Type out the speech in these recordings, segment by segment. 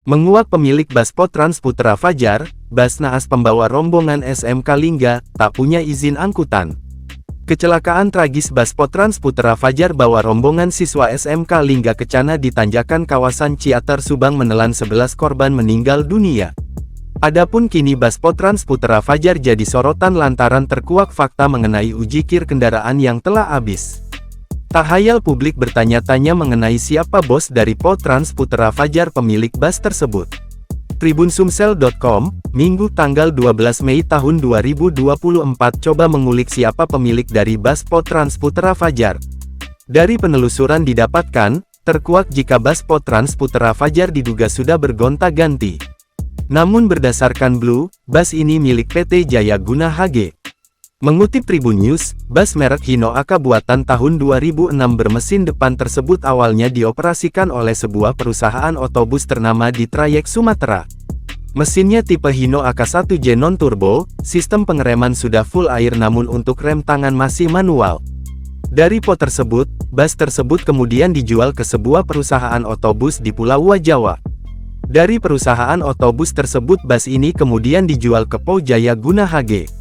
Menguak pemilik bus Potrans Putra Fajar, bus naas pembawa rombongan SMK Lingga, tak punya izin angkutan. Kecelakaan tragis bus Potrans Putra Fajar bawa rombongan siswa SMK Lingga Kencana di tanjakan kawasan Ciater Subang menelan 11 korban meninggal dunia. Adapun kini bus Potrans Putra Fajar jadi sorotan lantaran terkuak fakta mengenai uji kir kendaraan yang telah habis. Tak hayal publik bertanya-tanya mengenai siapa bos dari Potrans Putra Fajar pemilik bus tersebut. Tribunsumsel.com, Minggu tanggal 12 Mei tahun 2024 coba mengulik siapa pemilik dari bus Potrans Putra Fajar. Dari penelusuran didapatkan, terkuak jika bus Potrans Putra Fajar diduga sudah bergonta-ganti. Namun berdasarkan Blue, bus ini milik PT Jaya Guna HG. Mengutip Tribun News, bus merek Hino AK buatan tahun 2006 bermesin depan tersebut awalnya dioperasikan oleh sebuah perusahaan otobus ternama di trayek Sumatera. Mesinnya tipe Hino AK1J non-turbo, sistem pengereman sudah full air namun untuk rem tangan masih manual. Dari pot tersebut, bus tersebut kemudian dijual ke sebuah perusahaan otobus di Pulau Jawa. Dari perusahaan otobus tersebut bus ini kemudian dijual ke Po Jaya Guna HG.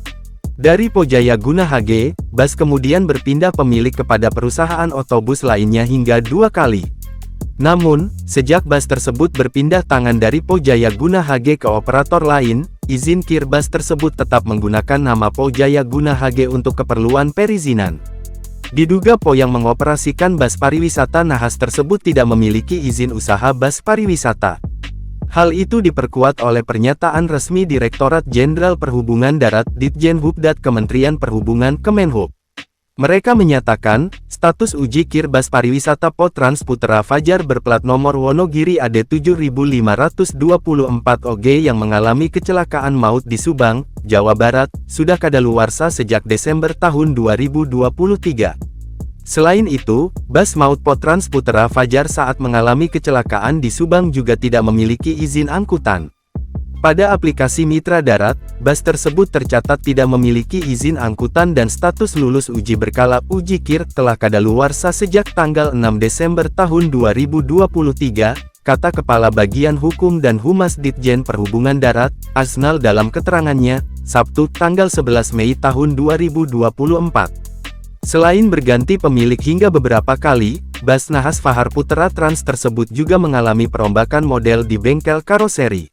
Dari Po Jaya Guna HG, bus kemudian berpindah pemilik kepada perusahaan otobus lainnya hingga 2 kali. Namun, sejak bus tersebut berpindah tangan dari Po Jaya Guna HG ke operator lain, izin kir bus tersebut tetap menggunakan nama Po Jaya Guna HG untuk keperluan perizinan. Diduga Po yang mengoperasikan bus pariwisata nahas tersebut tidak memiliki izin usaha bus pariwisata. Hal itu diperkuat oleh pernyataan resmi Direktorat Jenderal Perhubungan Darat Ditjen Hubdat Kementerian Perhubungan Kemenhub. Mereka menyatakan, status uji kir bus pariwisata Potrans Putra Fajar berplat nomor Wonogiri AD 7524 OG yang mengalami kecelakaan maut di Subang, Jawa Barat, sudah kadaluarsa sejak Desember tahun 2023. Selain itu, bus maut Potrans Putra Fajar saat mengalami kecelakaan di Subang juga tidak memiliki izin angkutan. Pada aplikasi Mitra Darat, bus tersebut tercatat tidak memiliki izin angkutan dan status lulus uji berkala uji kir telah kadaluarsa sejak tanggal 6 Desember tahun 2023, kata Kepala Bagian Hukum dan Humas Ditjen Perhubungan Darat, Asnal dalam keterangannya, Sabtu tanggal 11 Mei tahun 2024. Selain berganti pemilik hingga beberapa kali, bus nahas Fahar Putra Trans tersebut juga mengalami perombakan model di bengkel karoseri.